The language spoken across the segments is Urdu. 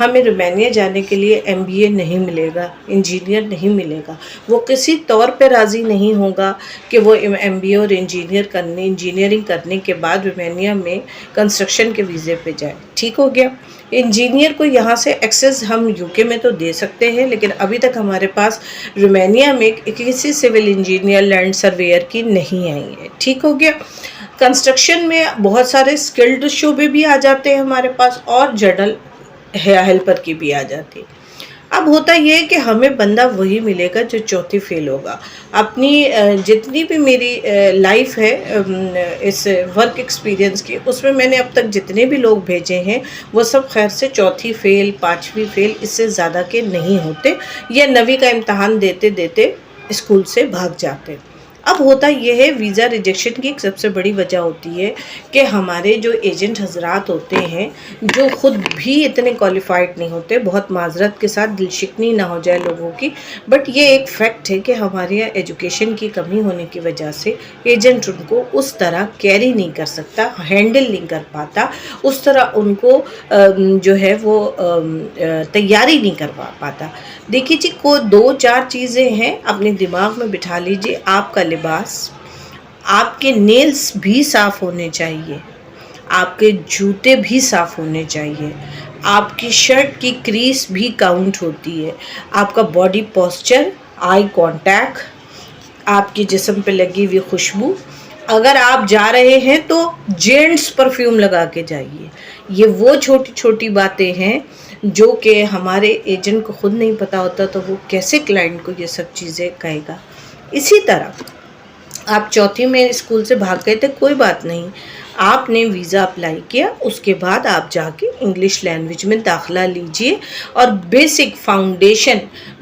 ہمیں رومانیہ جانے کے لیے MBA نہیں ملے گا، انجینئر نہیں ملے گا، وہ کسی طور پہ راضی نہیں ہوگا کہ وہ MBA اور انجینئرنگ کرنے کے بعد رومانیہ میں کنسٹرکشن کے ویزے پہ جائے. ٹھیک ہو گیا. انجینئر کو یہاں سے ایکسیس ہم UK میں تو دے سکتے ہیں، لیکن ابھی تک ہمارے پاس رومانیہ میں کسی سول انجینئر لینڈ سرویئر کی نہیں آئی ہے. ٹھیک ہو گیا. کنسٹرکشن میں بہت سارے سکلڈ شعبے بھی آ جاتے ہیں ہمارے پاس، اور جنرل ہیلپر کی بھی آ جاتی. اب ہوتا یہ ہے کہ ہمیں بندہ وہی ملے گا جو چوتھی فیل ہوگا. اپنی جتنی بھی میری لائف ہے اس ورک ایکسپیرینس کی، اس میں نے اب تک جتنے بھی لوگ بھیجے ہیں وہ سب خیر سے چوتھی فیل، پانچویں فیل، اس سے زیادہ کے نہیں ہوتے، یا 9ویں کا امتحان دیتے دیتے اسکول سے بھاگ جاتے. اب ہوتا یہ ہے، ویزا ریجیکشن کی ایک سب سے بڑی وجہ ہوتی ہے کہ ہمارے جو ایجنٹ حضرات ہوتے ہیں جو خود بھی اتنے کوالیفائڈ نہیں ہوتے. بہت معذرت کے ساتھ، دل شکنی نہ ہو جائے لوگوں کی، بٹ یہ ایک فیکٹ ہے کہ ہمارے یہاں ایجوکیشن کی کمی ہونے کی وجہ سے ایجنٹ ان کو اس طرح کیری نہیں کر سکتا، ہینڈل نہیں کر پاتا، اس طرح ان کو جو ہے وہ تیاری نہیں کروا پاتا. دیکھیے جی، کو 2-4 چیزیں ہیں، اپنے دماغ میں بٹھا لیجئے. آپ کا لباس، آپ کے نیلز بھی صاف ہونے چاہیے، آپ کے جوتے بھی صاف ہونے چاہیے، آپ کی شرٹ کی کریز بھی کاؤنٹ ہوتی ہے، آپ کا باڈی پوسچر، آئی کانٹیکٹ، آپ کے جسم پہ لگی ہوئی خوشبو. اگر آپ جا رہے ہیں تو جینٹس پرفیوم لگا کے جائیے. یہ وہ چھوٹی چھوٹی باتیں ہیں جو کہ ہمارے ایجنٹ کو خود نہیں پتا ہوتا، تو وہ کیسے کلائنٹ کو یہ سب چیزیں کہے گا. اسی طرح آپ چوتھی میں اسکول سے بھاگ گئے تھے، کوئی بات نہیں، آپ نے ویزا اپلائی کیا، اس کے بعد آپ جا کے انگلش لینگویج میں داخلہ لیجئے اور بیسک فاؤنڈیشن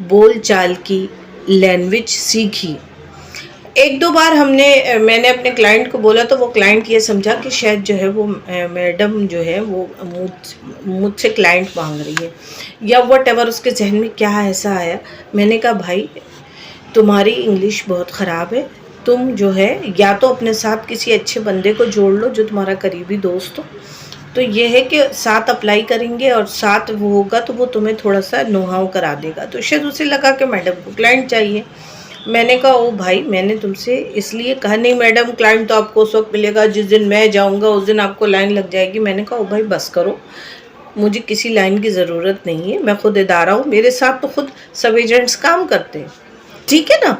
بول چال کی لینگویج سیکھی. 1-2 بار میں نے اپنے کلائنٹ کو بولا تو وہ کلائنٹ یہ سمجھا کہ شاید جو ہے وہ میڈم جو ہے وہ مجھ سے کلائنٹ مانگ رہی ہے، یا وٹ ایور اس کے ذہن میں کیا ایسا آیا. میں نے کہا بھائی تمہاری انگلش بہت خراب ہے، تم جو ہے یا تو اپنے ساتھ کسی اچھے بندے کو جوڑ لو جو تمہارا قریبی دوست ہو. تو یہ ہے کہ ساتھ اپلائی کریں گے اور ساتھ وہ ہوگا تو وہ تمہیں تھوڑا سا نو ہاؤ کرا دے گا. تو شاید اسے لگا کہ میڈم کو کلائنٹ چاہیے. میں نے کہا او بھائی، میں نے تم سے اس لیے کہا نہیں میڈم، کلائنٹ تو آپ کو اس وقت ملے گا جس دن میں جاؤں گا، اس دن آپ کو لائن لگ جائے گی. میں نے کہا او بھائی بس کرو، مجھے کسی لائن کی ضرورت نہیں ہے، میں خود ادارہ ہوں، میرے ساتھ تو خود سب ایجنٹس کام کرتے ہیں. ٹھیک ہے نا.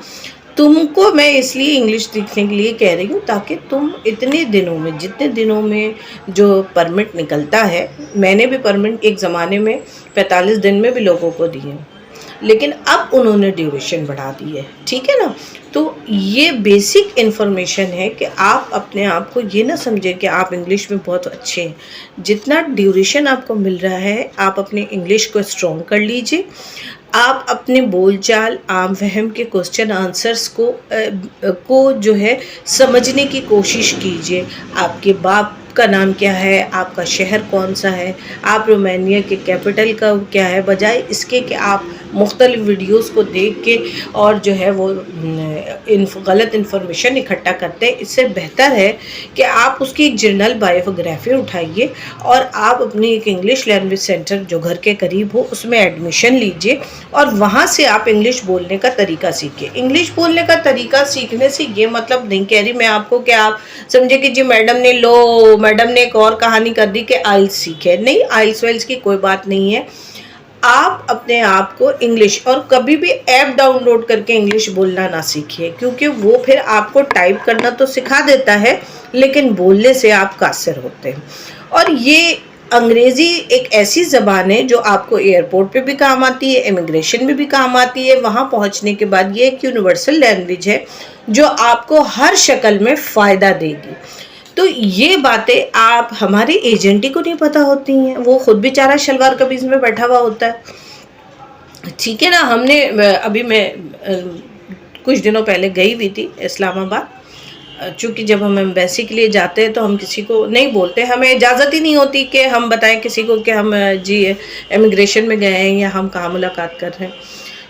تم کو میں اس لیے انگلش سیکھنے کے لیے کہہ رہی ہوں تاکہ تم اتنے دنوں میں، جتنے دنوں میں جو پرمٹ نکلتا ہے، میں نے بھی پرمٹ ایک زمانے میں 45 دن میں بھی لوگوں کو دیے، لیکن اب انہوں نے ڈیوریشن بڑھا دی ہے. ٹھیک ہے نا. تو یہ بیسک انفارمیشن ہے کہ آپ اپنے آپ کو یہ نہ سمجھیں کہ آپ انگلش میں بہت اچھے ہیں. جتنا ڈیوریشن آپ کو مل رہا ہے، آپ اپنے انگلش کو اسٹرانگ کر لیجئے. آپ اپنے بول چال، عام فہم کے کوسچن آنسرز کو جو ہے سمجھنے کی کوشش کیجئے. آپ کے باپ کا نام کیا ہے، آپ کا شہر کون سا ہے، آپ رومانیہ کے کیپٹل کا کیا ہے، بجائے اس کے کہ آپ مختلف ویڈیوز کو دیکھ کے اور جو ہے وہ غلط انفارمیشن اکٹھا کرتے ہیں. اس سے بہتر ہے کہ آپ اس کی ایک جنرل بایوگرافی اٹھائیے اور آپ اپنی ایک انگلش لینگویج سینٹر جو گھر کے قریب ہو اس میں ایڈمیشن لیجئے اور وہاں سے آپ انگلش بولنے کا طریقہ سیکھیں. انگلش بولنے کا طریقہ سیکھنے سے یہ مطلب نہیں کہہ رہی میں آپ کو کہ آپ سمجھے کہ جی میڈم نے ایک اور کہانی کر دی کہ آئلس سیکھے. نہیں، آئلس ویلس کی کوئی بات نہیں ہے. آپ اپنے آپ کو انگلش، اور کبھی بھی ایپ ڈاؤن لوڈ کر کے انگلش بولنا نہ سیکھیے، کیونکہ وہ پھر آپ کو ٹائپ کرنا تو سکھا دیتا ہے لیکن بولنے سے آپ قاصر ہوتے ہیں. اور یہ انگریزی ایک ایسی زبان ہے جو آپ کو ایئرپورٹ پہ بھی کام آتی ہے، امیگریشن میں بھی کام آتی ہے. وہاں پہنچنے کے بعد یہ ایک یونیورسل لینگویج ہے جو آپ کو ہر شکل میں فائدہ دے گی. تو یہ باتیں آپ ہمارے ایجنٹ کو نہیں پتہ ہوتی ہیں، وہ خود بیچارہ شلوار قمیض میں بیٹھا ہوا ہوتا ہے. ٹھیک ہے نا. ہم نے میں کچھ دنوں پہلے گئی ہوئی تھی اسلام آباد. چونکہ جب ہم ایمبیسی کے لیے جاتے ہیں تو ہم کسی کو نہیں بولتے، ہمیں اجازت ہی نہیں ہوتی کہ ہم بتائیں کسی کو کہ ہم جی امیگریشن میں گئے ہیں یا ہم کہاں ملاقات کر رہے ہیں.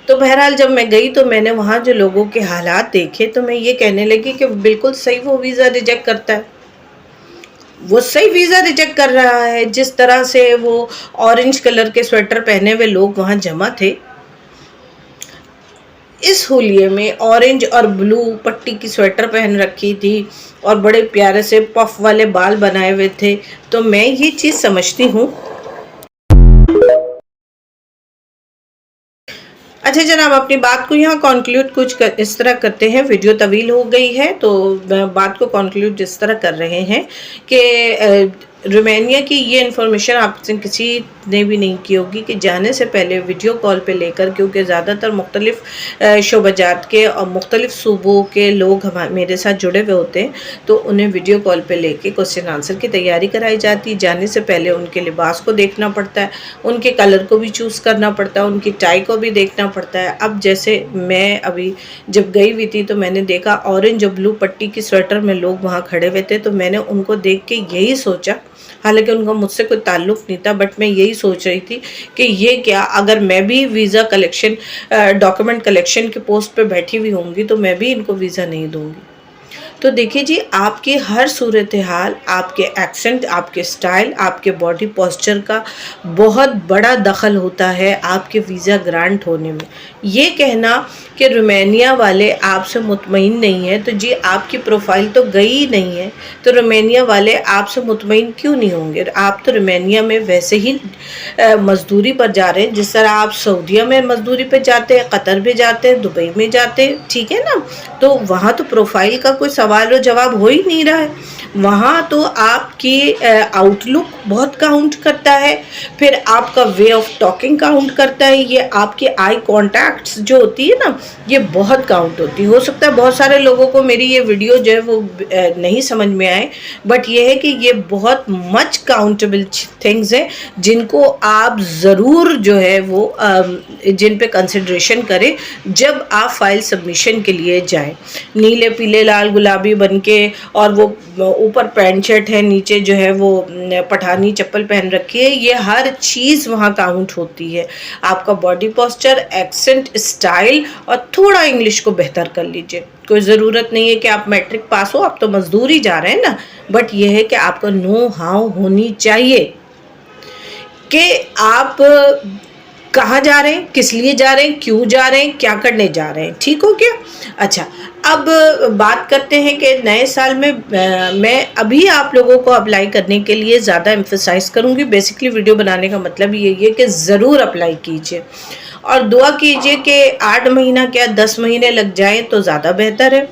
تو بہرحال جب میں گئی تو میں نے وہاں جو لوگوں کے حالات دیکھے تو میں یہ کہنے لگی کہ بالکل صحیح، وہ ویزا ریجیکٹ کرتا ہے. وہ صحیح ویزا ریجیکٹ کر رہا ہے. جس طرح سے وہ اورنج کلر کے سویٹر پہنے ہوئے لوگ وہاں جمع تھے، اس ہولیے میں اورنج اور بلو پٹی کی سویٹر پہن رکھی تھی اور بڑے پیارے سے پف والے بال بنائے ہوئے تھے. تو میں یہ چیز سمجھتی ہوں. اچھا جناب، اپنی بات کو یہاں کنکلیوڈ کچھ اس طرح کرتے ہیں. ویڈیو طویل ہو گئی ہے تو بات کو کنکلیوڈ اس طرح کر رہے ہیں کہ رومانیہ کی یہ انفارمیشن آپ سے کسی نے بھی نہیں کی ہوگی کہ جانے سے پہلے ویڈیو کال پہ لے کر، کیونکہ زیادہ تر مختلف شعبہ جات کے اور مختلف صوبوں کے لوگ میرے ساتھ جڑے ہوئے ہوتے ہیں، تو انہیں ویڈیو کال پہ لے کے کوسچن آنسر کی تیاری کرائی جاتی. جانے سے پہلے ان کے لباس کو دیکھنا پڑتا ہے، ان کے کلر کو بھی چوز کرنا پڑتا ہے، ان کی ٹائی کو بھی دیکھنا پڑتا ہے. اب جیسے میں ابھی جب گئی ہوئی تھی تو میں نے دیکھا اورنج اور بلو پٹی کی سویٹر میں لوگ وہاں کھڑے ہوئے تھے، تو میں نے ان کو دیکھ کے یہی سوچا، حالانکہ ان کا مجھ سے کوئی تعلق نہیں تھا، بٹ میں یہی سوچ رہی تھی کہ یہ کیا اگر میں بھی ویزا کلیکشن ڈاکیومنٹ کلیکشن کے پوسٹ پہ بیٹھی ہوئی ہوں گی تو میں بھی ان کو ویزا نہیں دوں گی. تو دیکھیے جی، آپ کی ہر صورتحال، آپ کے ایکسنٹ، آپ کے سٹائل، آپ کے باڈی پوسچر کا بہت بڑا دخل ہوتا ہے آپ کے ویزا گرانٹ ہونے میں. یہ کہنا کہ رومانیہ والے آپ سے مطمئن نہیں ہیں، تو جی آپ کی پروفائل تو گئی نہیں ہے، تو رومانیہ والے آپ سے مطمئن کیوں نہیں ہوں گے؟ آپ تو رومانیہ میں ویسے ہی مزدوری پر جا رہے ہیں، جس طرح آپ سعودیہ میں مزدوری پہ جاتے ہیں، قطر بھی جاتے ہیں، دبئی میں جاتے ہیں، ٹھیک ہے نا؟ تو وہاں تو پروفائل کا کوئی سوال و جواب ہو ہی نہیں رہا ہے. وہاں تو آپ کی آؤٹ لک بہت کاؤنٹ کرتا ہے، پھر آپ کا وے آف ٹاکنگ کاؤنٹ کرتا ہے، یہ آپ کی آئی کانٹیکٹس جو ہوتی ہے نا، یہ بہت کاؤنٹ ہوتی ہے. ہو سکتا ہے بہت سارے لوگوں کو میری یہ ویڈیو جو ہے وہ نہیں سمجھ میں آئے، بٹ یہ ہے کہ یہ بہت مچ کاؤنٹیبل تھنگز ہیں جن کو آپ ضرور جو ہے وہ جن پہ کنسیڈریشن کریں جب آپ فائل سبمیشن کے لیے جائیں. نیلے پیلے لال گلابی بن کے، اور وہ اوپر پینٹ شرٹ ہے، نیچے جو ہے وہ پٹھانی چپل پہن رکھی ہے، یہ ہر چیز وہاں کاؤنٹ ہوتی ہے. آپ کا باڈی پوسچر، ایکسنٹ، اسٹائل، اور تھوڑا انگلش کو بہتر کر لیجئے. کوئی ضرورت نہیں ہے کہ آپ میٹرک پاس ہو، آپ تو مزدور ہی جا رہے ہیں نا، بٹ یہ ہے کہ آپ کو نو ہاؤ ہونی چاہیے کہ آپ کہاں جا رہے ہیں، کس لیے جا رہے ہیں، کیوں جا رہے ہیں، کیا کرنے جا رہے ہیں. ٹھیک ہو گیا؟ اچھا، اب بات کرتے ہیں کہ نئے سال میں میں ابھی آپ لوگوں کو اپلائی کرنے کے لیے زیادہ ایمفسائز کروں گی. بیسکلی ویڈیو بنانے کا مطلب یہ ہے کہ ضرور اپلائی کیجئے اور دعا کیجئے کہ 8 مہینہ کیا 10 مہینے لگ جائیں تو زیادہ بہتر ہے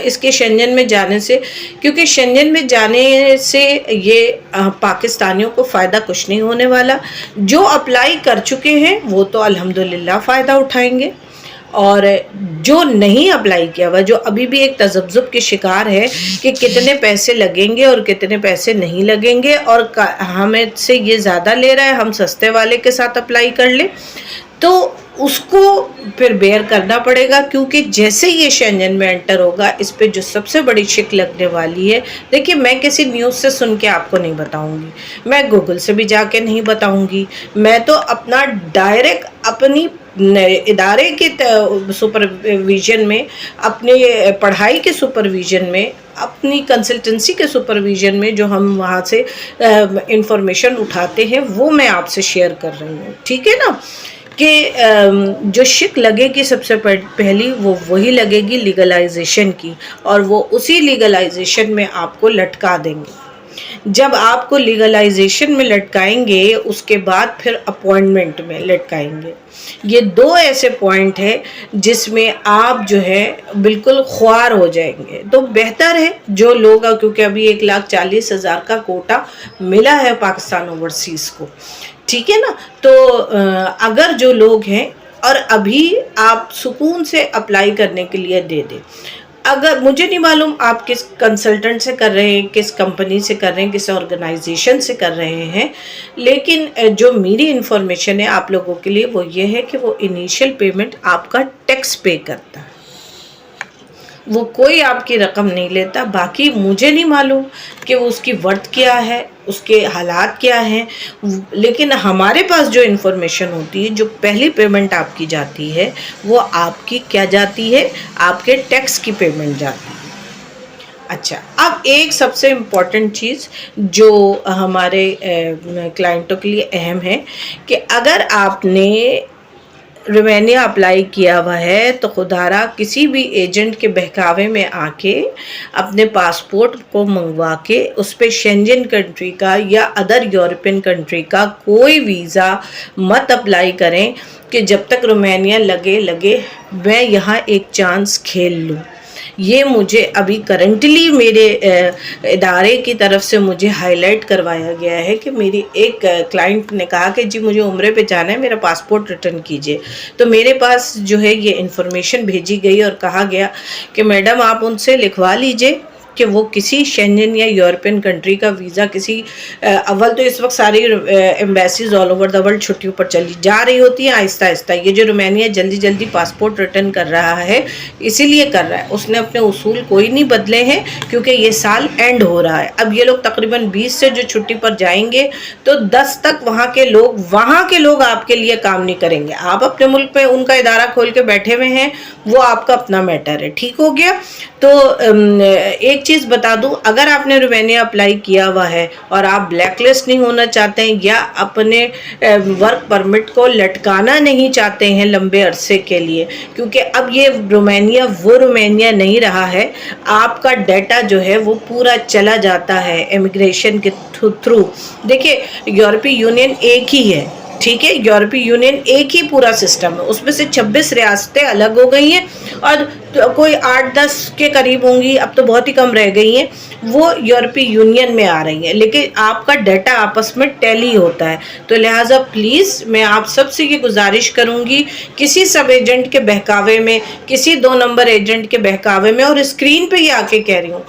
اس کے شنجن میں جانے سے، کیونکہ شنجن میں جانے سے یہ پاکستانیوں کو فائدہ کچھ نہیں ہونے والا. جو اپلائی کر چکے ہیں وہ تو الحمدللہ فائدہ اٹھائیں گے، اور جو نہیں اپلائی کیا ہوا، جو ابھی بھی ایک تذبذب کے شکار ہے کہ کتنے پیسے لگیں گے اور کتنے پیسے نہیں لگیں گے، اور ہمیں سے یہ زیادہ لے رہا ہے، ہم سستے والے کے ساتھ اپلائی کر لیں، تو اس کو پھر بیئر کرنا پڑے گا. کیونکہ جیسے یہ شنجن میں انٹر ہوگا، اس پہ جو سب سے بڑی شک لگنے والی ہے، دیکھیے میں کسی نیوز سے سن کے آپ کو نہیں بتاؤں گی، میں گوگل سے بھی جا کے نہیں بتاؤں گی، میں تو اپنا ڈائریکٹ اپنی ادارے کے سپرویژن میں، اپنے پڑھائی کے سپرویژن میں، اپنی کنسلٹنسی کے سپرویژن میں جو ہم وہاں سے انفارمیشن اٹھاتے ہیں وہ میں آپ سے شیئر کر رہی ہوں. ٹھیک ہے نا؟ کہ جو شک لگے گی سب سے پہلی وہ وہی لگے گی لیگلائزیشن کی، اور وہ اسی لیگلائزیشن میں آپ کو لٹکا دیں گے. جب آپ کو لیگلائزیشن میں لٹکائیں گے، اس کے بعد پھر اپوائنٹمنٹ میں لٹکائیں گے. یہ دو ایسے پوائنٹ ہیں جس میں آپ جو ہے بالکل خوار ہو جائیں گے. تو بہتر ہے جو لوگ، کیونکہ ابھی 1,40,000 کا کوٹا ملا ہے پاکستان اوورسیز کو، ٹھیک ہے نا؟ تو اگر جو لوگ ہیں اور ابھی آپ سکون سے اپلائی کرنے کے لیے دے دیں. اگر مجھے نہیں معلوم آپ کس کنسلٹنٹ سے کر رہے ہیں، کس کمپنی سے کر رہے ہیں، کس آرگنائزیشن سے کر رہے ہیں، لیکن جو میری انفارمیشن ہے آپ لوگوں کے لیے وہ یہ ہے کہ وہ انیشیل پیمنٹ آپ کا ٹیکس پے کرتا ہے، وہ کوئی آپ کی رقم نہیں لیتا. باقی مجھے نہیں معلوم کہ اس کی ورتھ کیا ہے، اس کے حالات کیا ہیں، لیکن ہمارے پاس جو انفارمیشن ہوتی ہے، جو پہلی پیمنٹ آپ کی جاتی ہے وہ آپ کی کیا جاتی ہے، آپ کے ٹیکس کی پیمنٹ جاتی ہے. اچھا، اب ایک سب سے امپورٹنٹ چیز جو ہمارے کلائنٹوں کے لیے اہم ہے کہ اگر آپ نے رومانیہ اپلائی کیا ہوا ہے تو خدارا کسی بھی ایجنٹ کے بہکاوے میں آ کے اپنے پاسپورٹ کو منگوا کے اس پہ شینجن کنٹری کا یا ادر یورپین کنٹری کا کوئی ویزا مت اپلائی کریں کہ جب تک رومانیہ لگے میں یہاں ایک چانس کھیل لوں. یہ مجھے ابھی کرنٹلی میرے ادارے کی طرف سے مجھے ہائی لائٹ کروایا گیا ہے کہ میری ایک کلائنٹ نے کہا کہ جی مجھے عمرے پہ جانا ہے, میرا پاسپورٹ ریٹرن کیجئے. تو میرے پاس جو ہے یہ انفارمیشن بھیجی گئی اور کہا گیا کہ میڈم آپ ان سے لکھوا لیجئے کہ وہ کسی شینجن یا یورپین کنٹری کا ویزا کسی اول تو اس وقت ساری embassies all over the world چھٹیوں پر چلی جا رہی ہوتی ہیں آہستہ آہستہ. یہ جو رومانیہ جلدی پاسپورٹ ریٹرن کر رہا ہے اسی لیے کر رہا ہے, اس نے اپنے اصول کوئی نہیں بدلے ہیں کیونکہ یہ سال اینڈ ہو رہا ہے. اب یہ لوگ تقریباً 20 سے جو چھٹی پر جائیں گے تو 10 تک وہاں کے لوگ آپ کے لیے کام نہیں کریں گے. آپ اپنے ملک پہ ان کا ادارہ کھول کے بیٹھے ہوئے ہیں, وہ آپ کا اپنا میٹر ہے. ٹھیک ہو گیا. تو ایک چیز بتا دوں, اگر آپ نے رومانیہ اپلائی کیا ہوا ہے اور آپ بلیک لسٹ نہیں ہونا چاہتے ہیں یا اپنے ورک پرمٹ کو لٹکانا نہیں چاہتے ہیں لمبے عرصے کے لیے, کیونکہ اب یہ رومانیہ وہ رومانیہ نہیں رہا ہے, آپ کا ڈیٹا جو ہے وہ پورا چلا جاتا ہے امیگریشن کے تھرو. دیکھیے یورپی یونین ایک ہی ہے, ٹھیک ہے, یورپی یونین ایک ہی پورا سسٹم ہے, اس میں سے 26 ریاستیں الگ ہو گئی ہیں اور کوئی 8-10 کے قریب ہوں گی, اب تو بہت ہی کم رہ گئی ہیں, وہ یورپی یونین میں آ رہی ہیں, لیکن آپ کا ڈیٹا آپس میں ٹیلی ہوتا ہے. تو لہٰذا پلیز میں آپ سب سے یہ گزارش کروں گی, کسی سب ایجنٹ کے بہکاوے میں, کسی 2 نمبر ایجنٹ کے بہکاوے میں, اور اسکرین پہ ہی آ کے کہہ رہی ہوں,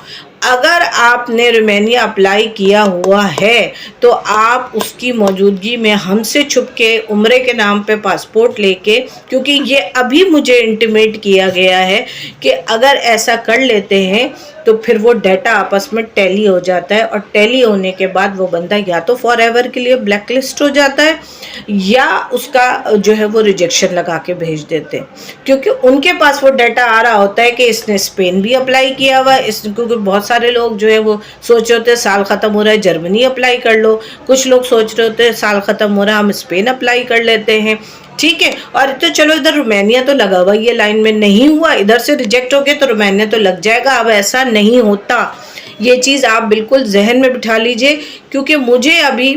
اگر آپ نے رومانیہ اپلائی کیا ہوا ہے تو آپ اس کی موجودگی میں ہم سے چھپ کے عمرے کے نام پہ پاسپورٹ لے کے, کیونکہ یہ ابھی مجھے انٹیمیٹ کیا گیا ہے کہ اگر ایسا کر لیتے ہیں تو پھر وہ ڈیٹا آپس میں ٹیلی ہو جاتا ہے, اور ٹیلی ہونے کے بعد وہ بندہ یا تو فار ایور کے لیے بلیک لسٹ ہو جاتا ہے یا اس کا جو ہے وہ ریجیکشن لگا کے بھیج دیتے ہیں, کیونکہ ان کے پاس وہ ڈیٹا آ رہا ہوتا ہے کہ اس نے اسپین بھی اپلائی کیا ہوا ہے, کیونکہ بہت سارے لوگ جو ہے وہ سوچ رہے ہوتے ہیں سال ختم ہو رہا ہے جرمنی اپلائی کر لو, کچھ لوگ سوچ رہے ہوتے ہیں سال ختم ہو رہا ہے ہم اسپین اپلائی کر لیتے ہیں. ٹھیک ہے, اور تو چلو ادھر رومانیہ تو لگا ہوا, یہ لائن میں نہیں ہوا, ادھر سے ریجیکٹ ہو گیا تو رومانیہ تو لگ جائے گا. اب ایسا نہیں ہوتا, یہ چیز آپ بالکل ذہن میں بٹھا لیجئے, کیونکہ مجھے ابھی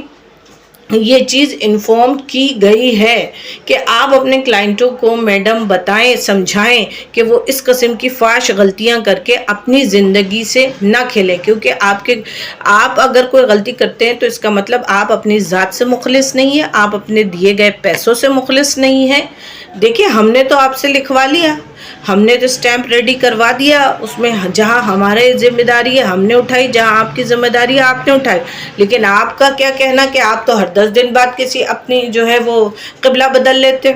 یہ چیز انفارم کی گئی ہے کہ آپ اپنے کلائنٹوں کو میڈم بتائیں, سمجھائیں کہ وہ اس قسم کی فاش غلطیاں کر کے اپنی زندگی سے نہ کھیلیں, کیونکہ آپ اگر کوئی غلطی کرتے ہیں تو اس کا مطلب آپ اپنی ذات سے مخلص نہیں ہیں, آپ اپنے دیے گئے پیسوں سے مخلص نہیں ہیں. دیکھیں ہم نے تو آپ سے لکھوا لیا, ہم نے تو سٹیمپ ریڈی کروا دیا, اس میں جہاں ہمارے ذمہ داری ہے ہم نے اٹھائی, جہاں آپ کی ذمہ داری ہے آپ نے اٹھائی, لیکن آپ کا کیا کہنا کہ آپ تو ہر 10 دن بعد کسی اپنی جو ہے وہ قبلہ بدل لیتے.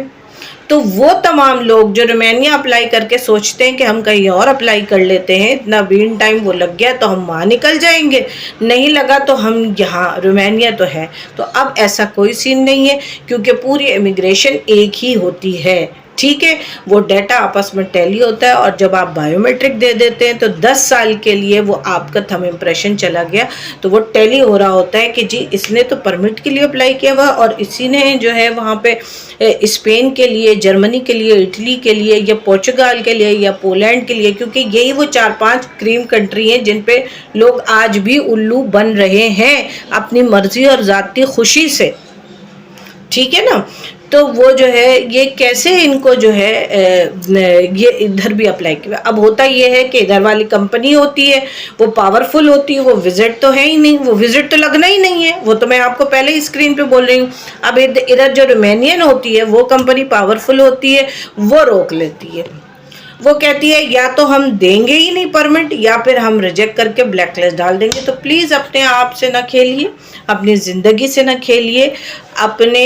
تو وہ تمام لوگ جو رومانیہ اپلائی کر کے سوچتے ہیں کہ ہم کہیں اور اپلائی کر لیتے ہیں, اتنا بین ٹائم وہ لگ گیا تو ہم وہاں نکل جائیں گے, نہیں لگا تو ہم یہاں, رومانیہ تو ہے. تو اب ایسا کوئی سین نہیں ہے کیونکہ پوری امیگریشن ایک ہی ہوتی ہے. ٹھیک ہے, وہ ڈیٹا آپس میں ٹیلی ہوتا ہے, اور جب آپ بائیو میٹرک دے دیتے ہیں تو 10 سال کے لیے وہ آپ کا تھم امپریشن چلا گیا تو وہ ٹیلی ہو رہا ہوتا ہے کہ جی اس نے تو پرمٹ کے لیے اپلائی کیا ہوا, اور اسی نے جو ہے وہاں پہ اسپین کے لیے, جرمنی کے لیے, اٹلی کے لیے, یا پورچگال کے لیے, یا پولینڈ کے لیے, کیونکہ یہی وہ 4-5 کریم کنٹری ہیں جن پہ لوگ آج بھی الو بن رہے ہیں اپنی مرضی اور ذاتی خوشی سے. ٹھیک ہے نا, تو وہ جو ہے یہ کیسے ان کو جو ہے یہ ادھر بھی اپلائی کیا. اب ہوتا یہ ہے کہ ادھر والی کمپنی ہوتی ہے وہ پاورفل ہوتی ہے, وہ وزٹ تو ہے ہی نہیں, وہ وزٹ تو لگنا ہی نہیں ہے, وہ تو میں آپ کو پہلے ہی اسکرین پہ بول رہی ہوں. اب ادھر جو رومانین ہوتی ہے وہ کمپنی پاورفل ہوتی ہے, وہ روک لیتی ہے, وہ کہتی ہے یا تو ہم دیں گے ہی نہیں پرمٹ یا پھر ہم ریجیکٹ کر کے بلیک لسٹ ڈال دیں گے. تو پلیز اپنے آپ سے نہ کھیلیے, اپنی زندگی سے نہ کھیلیے, اپنے